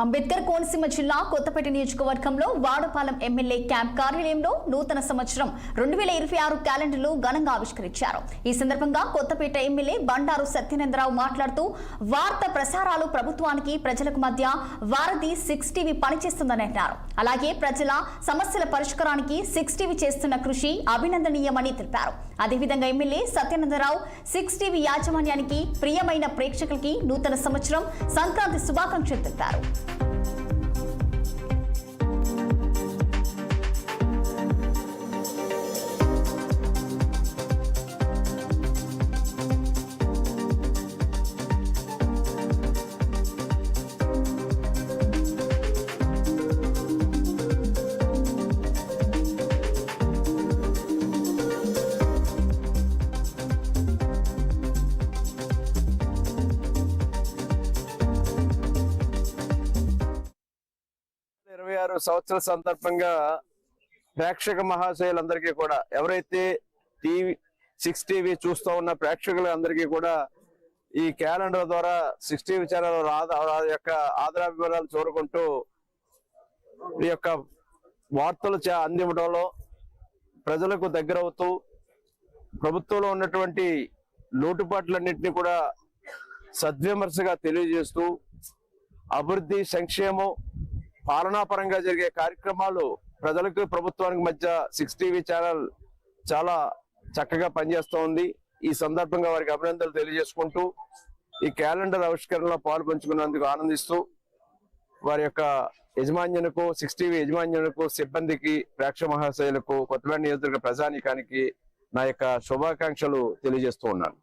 అంబేద్కర్ కోనసీమ జిల్లా కొత్తపేట నియోజకవర్గంలో Vadapalem MLA camp కార్యాలయంలో నూతన సంవత్సరం 2026 క్యాలెండర్లు ఘనంగా ఆవిష్కరించారు. ఈ సందర్భంగా కొత్తపేట ఎమ్మెల్యే బండారు సత్యనందరావు మాట్లాడుతూ వార్తా ప్రసారాలు ప్రభుత్వానికి ప్రజలకు మధ్య వారధి 6 టీవీ పనిచేస్తుందని అన్నారు. అలాగే ప్రజల సమస్యల పరిష్కారానికి 6 టీవీ చేస్తున్న కృషి అభినందనీయమని తెలిపారు. అదేవిధంగా ఎమ్మెల్యే సత్యనందరావు 6 టీవీ యాజమాన్యానికి ప్రియమైన ప్రేక్షకులకి నూతన సంవత్సరం సంక్రాంతి శుభాకాంక్షలు తెలిపారు. సంవత్సరాల సందర్భంగా ప్రేక్షక మహాశయులందరికీ కూడా ఎవరైతే టీవీ 6 టీవీ చూస్తూ ఉన్న ప్రేక్షకులందరికీ కూడా ఈ క్యాలెండర్ ద్వారా 6 టీవీ ఛానల్ యొక్క ఆదరాభిమానాలు చూరుకుంటూ ఈ యొక్క వార్తలు అందించడంలో ప్రజలకు దగ్గరవుతూ ప్రభుత్వంలో ఉన్నటువంటి లోటుపాట్లన్నింటినీ కూడా సద్విమర్శగా తెలియజేస్తూ అభివృద్ధి సంక్షేమం పాలనాపరంగా జరిగే కార్యక్రమాలు ప్రజలకు ప్రభుత్వానికి మధ్య 6 టీవీ ఛానల్ చాలా చక్కగా పనిచేస్తూ ఉంది. ఈ సందర్భంగా వారికి అభినందనలు తెలియజేసుకుంటూ ఈ క్యాలెండర్ ఆవిష్కరణలో పాలు పంచుకున్నందుకు ఆనందిస్తూ వారి యొక్క యజమాన్యులకు 6 టీవీ యజమాన్యులకు సిబ్బందికి ప్రేక్షక మహాశయులకు కొత్తపేట నియోజకవర్గ ప్రజానీకానికి నా యొక్క శుభాకాంక్షలు తెలియజేస్తూ ఉన్నాను.